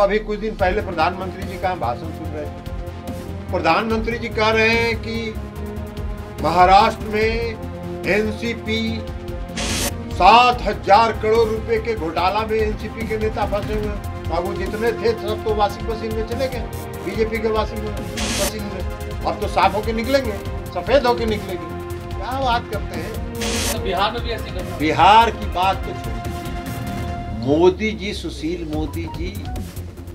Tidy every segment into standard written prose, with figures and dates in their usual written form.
अभी कुछ दिन पहले प्रधानमंत्री जी का भाषण सुन रहे थे। प्रधानमंत्री जी कह रहे हैं कि महाराष्ट्र में एनसीपी 7,000 करोड़ रुपए के घोटाला में एनसीपी के नेता फंसे हुए हैं। अब वो जितने थे सब तो वॉशिंग मशीन में चले गए, बीजेपी के वॉशिंग मशीन में। अब तो साफ होके निकलेंगे, सफेद होके निकलेंगे। क्या बात करते हैं। तो बिहार में भी ऐसी घटना, बिहार की बात तो छोड़ दीजिए। मोदी जी, सुशील मोदी जी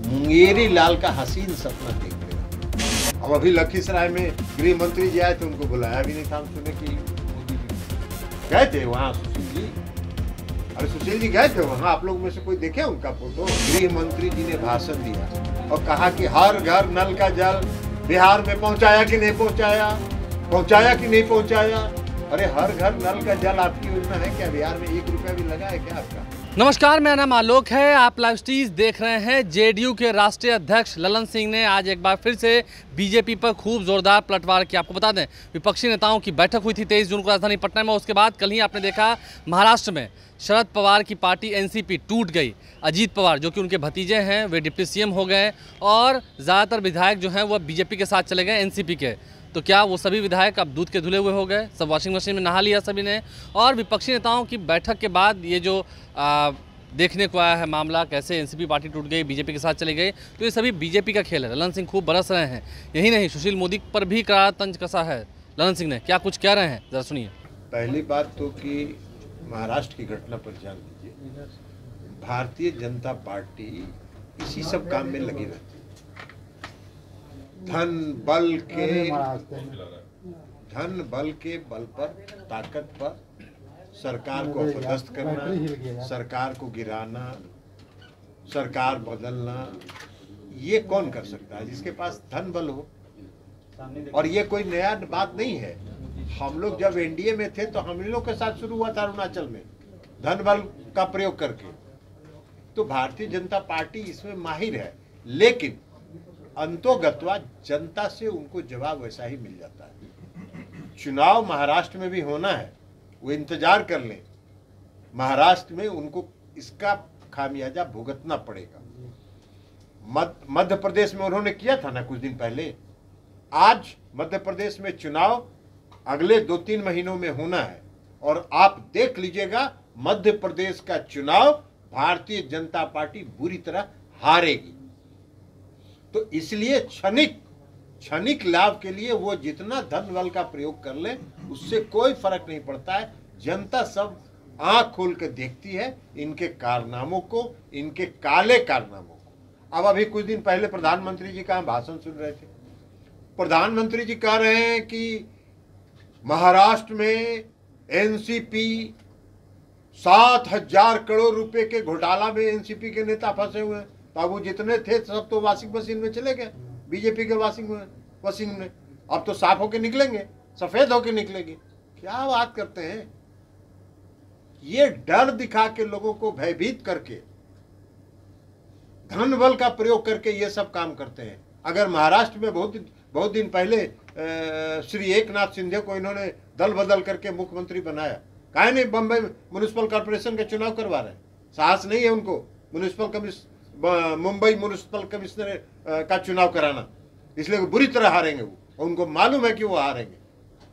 मुंगेरी लाल का हसीन सपना देख रहे हैं। अब अभी लखीसराय में गृह मंत्री जी आए थे, उनको बुलाया भी नहीं था। हम सुने कि मोदी जी गए थे वहाँ, सुशील जी। अरे सुशील जी गए थे वहाँ, आप लोग में से कोई देखे उनका फोटो? गृह मंत्री जी ने भाषण दिया और कहा कि हर घर नल का जल बिहार में पहुंचाया कि नहीं पहुंचाया, पहुंचाया कि नहीं पहुंचाया। अरे हर घर नल का जल आपकी योजना है क्या? बिहार में 1 रुपया भी लगा है क्या आपका? नमस्कार, मेरा नाम आलोक है। आप लाइव स्टीज देख रहे हैं। जेडीयू के राष्ट्रीय अध्यक्ष ललन सिंह ने आज एक बार फिर से बीजेपी पर खूब जोरदार पलटवार किया। आपको बता दें, विपक्षी नेताओं की बैठक हुई थी 23 जून को राजधानी पटना में। उसके बाद कल ही आपने देखा महाराष्ट्र में शरद पवार की पार्टी एनसीपी टूट गई। अजीत पवार जो कि उनके भतीजे हैं, वे डिप्टी सीएम हो गए और ज़्यादातर विधायक जो हैं वो बीजेपी के साथ चले गए, एनसीपी के। तो क्या वो सभी विधायक अब दूध के धुले हुए हो गए? सब वॉशिंग मशीन में नहा लिया सभी ने। और विपक्षी नेताओं की बैठक के बाद ये जो देखने को आया है मामला, कैसे एनसीपी पार्टी टूट गई, बीजेपी के साथ चले गए, तो ये सभी बीजेपी का खेल है। ललन सिंह खूब बरस रहे हैं। यही नहीं, सुशील मोदी पर भी करारा तंज कसा है ललन सिंह ने। क्या कुछ कह रहे हैं, जरा सुनिए। पहली बात तो कि महाराष्ट्र की घटना पर ध्यान दीजिए। भारतीय जनता पार्टी इसी सब काम में लगी रहती है। धन बल के बल पर, ताकत पर सरकार को अपदस्थ करना, सरकार को गिराना, सरकार बदलना, ये कौन कर सकता है जिसके पास धन बल हो? और ये कोई नया बात नहीं है। हम लोग जब एनडीए में थे तो हम लोग के साथ शुरू हुआ था अरुणाचल में, धन बल का प्रयोग करके। तो भारतीय जनता पार्टी इसमें माहिर है, लेकिन अंतोगत्वा जनता से उनको जवाब वैसा ही मिल जाता है। चुनाव महाराष्ट्र में भी होना है, वो इंतजार कर लें। महाराष्ट्र में उनको इसका खामियाजा भुगतना पड़ेगा। मध्य प्रदेश में उन्होंने किया था ना कुछ दिन पहले। आज मध्य प्रदेश में चुनाव अगले 2-3 महीनों में होना है और आप देख लीजिएगा मध्य प्रदेश का चुनाव भारतीय जनता पार्टी बुरी तरह हारेगी। तो इसलिए क्षणिक लाभ के लिए वो जितना धन बल का प्रयोग कर ले, उससे कोई फर्क नहीं पड़ता है। जनता सब आंख खोल के देखती है इनके कारनामों को, इनके काले कारनामों को। अब अभी कुछ दिन पहले प्रधानमंत्री जी का भाषण सुन रहे थे। प्रधानमंत्री जी कह रहे हैं कि महाराष्ट्र में एनसीपी 7,000 करोड़ रुपए के घोटाला में एनसीपी के नेता फंसे हुए हैं। तो अब वो जितने थे सब तो वॉशिंग मशीन में चले गए, बीजेपी के वॉशिंग में। अब तो साफ होके निकलेंगे, सफेद होके निकलेंगे। क्या बात करते हैं। ये डर दिखा के, लोगों को भयभीत करके, धन बल का प्रयोग करके ये सब काम करते हैं। अगर महाराष्ट्र में बहुत दिन पहले श्री एकनाथ शिंदे को इन्होंने दल बदल करके मुख्यमंत्री बनाया, काहे नहीं बम्बई म्युनिसिपल कॉर्पोरेशन का चुनाव करवा रहे? साहस नहीं है उनको मुंबई म्युनिसिपल कमिश्नर का चुनाव कराना, इसलिए वो बुरी तरह हारेंगे। वो उनको मालूम है कि वो हारेंगे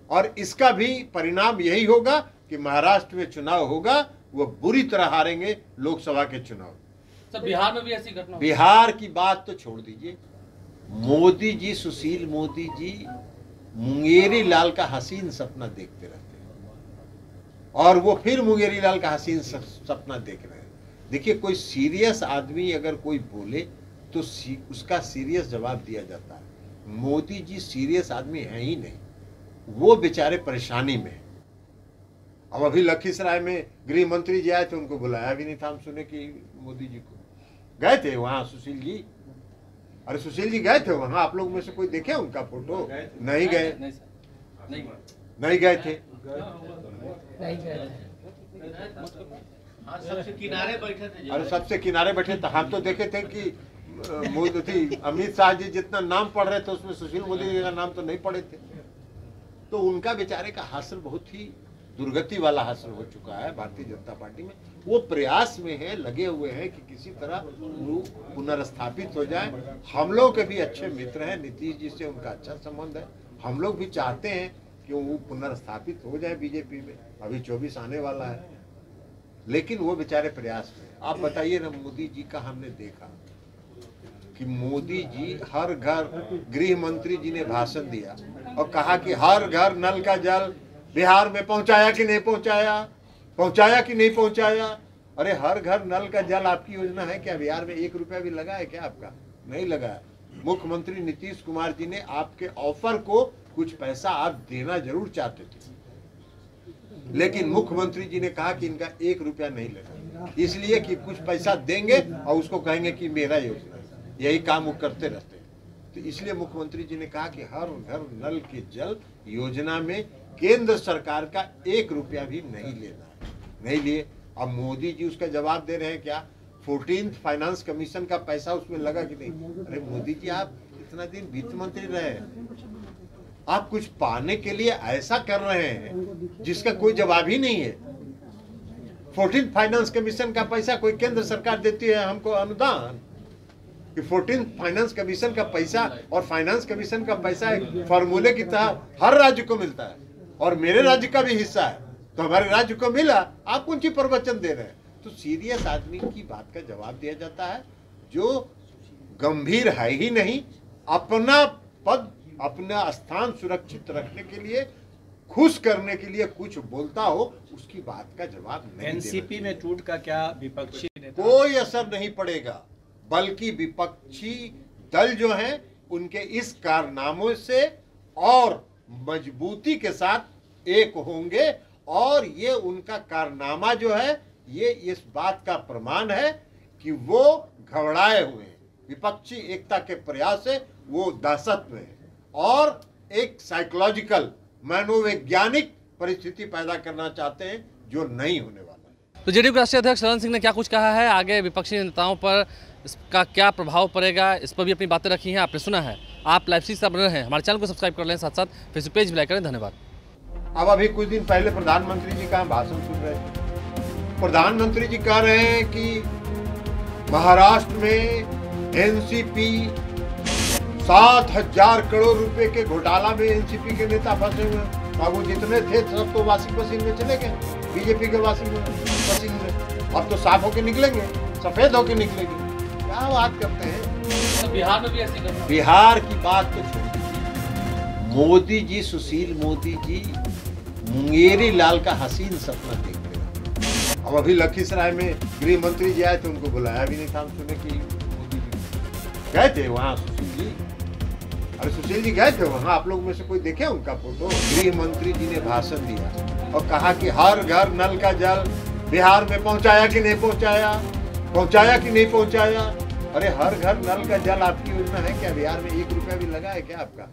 और इसका भी परिणाम यही होगा कि महाराष्ट्र में चुनाव होगा, वो बुरी तरह हारेंगे लोकसभा के चुनाव। सब बिहार में भी ऐसी घटना, बिहार की बात तो छोड़ दीजिए। मोदी जी, सुशील मोदी जी मुंगेरी लाल का हसीन सपना देखते रहते हैं और वो फिर मुंगेरी लाल का हसीन सपना देख रहे हैं। देखिए, कोई सीरियस आदमी अगर कोई बोले तो उसका सीरियस जवाब दिया जाता है। मोदी जी सीरियस आदमी है ही नहीं, वो बेचारे परेशानी में। अब अभी लखीसराय में गृह मंत्री जी आए थे, उनको बुलाया भी नहीं था। हम सुने कि मोदी जी को गए थे वहाँ सुशील जी। अरे सुशील जी गए थे वहाँ, आप लोग में से कोई देखे उनका फोटो? नहीं गए, नहीं गए थे। सबसे किनारे बैठे थे। अरे सबसे किनारे बैठे थे। हम तो देखे थे कि मोदी, अमित शाह जी जितना नाम पढ़ रहे थे उसमें सुशील मोदी जी का नाम तो नहीं पढ़े थे। तो उनका बेचारे का हासिल बहुत ही दुर्गति वाला हासिल हो चुका है भारतीय जनता पार्टी में। वो प्रयास में है, लगे हुए हैं कि किसी तरह वो पुनर्स्थापित हो जाए। हम लोग के भी अच्छे मित्र हैं, नीतीश जी से उनका अच्छा संबंध है। हम लोग भी चाहते हैं कि वो पुनर्स्थापित हो जाए बीजेपी में। अभी 24 आने वाला है, लेकिन वो बेचारे प्रयास में। आप बताइए ना, मोदी जी का हमने देखा कि मोदी जी हर घर, गृह मंत्री जी ने भाषण दिया और कहा कि हर घर नल का जल बिहार में पहुंचाया कि नहीं पहुंचाया, पहुंचाया कि नहीं पहुंचाया। अरे हर घर नल का जल आपकी योजना है क्या? बिहार में 1 रुपया भी लगा है क्या आपका? नहीं लगा है। मुख्यमंत्री नीतीश कुमार जी ने आपके ऑफर को कुछ पैसा आप देना जरूर चाहते थे, लेकिन मुख्यमंत्री जी ने कहा कि इनका 1 रुपया नहीं लेना, इसलिए कि कुछ पैसा देंगे और उसको कहेंगे कि मेरा योजना है। यही काम वो करते रहते हैं। तो इसलिए मुख्यमंत्री जी ने कहा कि हर घर नल के जल योजना में केंद्र सरकार का 1 रुपया भी नहीं लेना है। नहीं लिए। अब मोदी जी उसका जवाब दे रहे हैं क्या? 14th फाइनेंस कमीशन का पैसा उसमें लगा कि नहीं? अरे मोदी जी, आप इतना दिन वित्त मंत्री रहे, आप कुछ पाने के लिए ऐसा कर रहे हैं जिसका कोई जवाब ही नहीं है। 14th फाइनेंस कमीशन का पैसा कोई केंद्र सरकार देती है हमको अनुदान, कि 14th फाइनेंस कमीशन का पैसा और फाइनेंस कमीशन का पैसा एक फार्मूले की तरह हर राज्य को मिलता है और मेरे राज्य का भी हिस्सा है, तो हमारे राज्य को मिला, आप उनकी प्रवचन दे रहे हैं। तो सीरियस आदमी की बात का जवाब दिया जाता है, जो गंभीर है ही नहीं, अपना पद, अपना स्थान सुरक्षित रखने के लिए, खुश करने के लिए कुछ बोलता हो, उसकी बात का जवाब नहीं। एनसीपी में टूट का क्या विपक्षी नेता? कोई असर नहीं पड़ेगा, बल्कि विपक्षी दल जो हैं उनके इस कारनामों से और मजबूती के साथ एक होंगे, और ये उनका कारनामा जो है ये इस बात का प्रमाण है कि वो घबराए हुए हैं। विपक्षी एकता के प्रयास से वो दहशत में है और एक साइकोलॉजिकल, मनोवैज्ञानिक परिस्थिति पैदा करना चाहते हैं जो नहीं होने वाला है। तो जेडीयू के राष्ट्रीय अध्यक्ष ललन सिंह ने क्या कुछ कहा है, आगे विपक्षी नेताओं पर इसका क्या प्रभाव पड़ेगा, इस पर भी अपनी बातें रखी हैं। आपने सुना है। आप लाइव सीरीज से बने हैं, हमारे चैनल को सब्सक्राइब कर लें, साथ साथ फेसबुक पेज भी लाइक करें। धन्यवाद। अब अभी कुछ दिन पहले प्रधानमंत्री जी का भाषण सुन रहे थे। प्रधानमंत्री जी कह रहे हैं कि महाराष्ट्र में एनसीपी 7,000 करोड़ रुपए के घोटाला में एनसीपी के नेता फंसे हुए हैं। अब वो जितने थे सब तो वॉशिंग मशीन में चले गए, बीजेपी के वॉशिंग मशीन में। अब तो साफ होके निकलेंगे, सफेद होके निकलेंगे। क्या बात करते हैं? तो बिहार में भी ऐसी घटना? बिहार की बात तो छोड़िए, मोदी जी, सुशील मोदी जी मुंगेरी लाल का हसीन सपना देख रहे हैं। अब अभी लखीसराय में गृह मंत्री जी आए थे, उनको बुलाया भी नहीं था। हम सुने कि मोदी जी गए थे वहाँ, सुशील जी। अरे सुशील जी गए थे वहाँ, आप लोग में से कोई देखे उनका फोटो? गृह मंत्री जी ने भाषण दिया और कहा कि हर घर नल का जल बिहार में पहुँचाया कि नहीं पहुँचाया, पहुँचाया कि नहीं पहुँचाया। अरे हर घर नल का जल आपकी योजना है क्या? बिहार में 1 रुपया भी लगा है क्या आपका?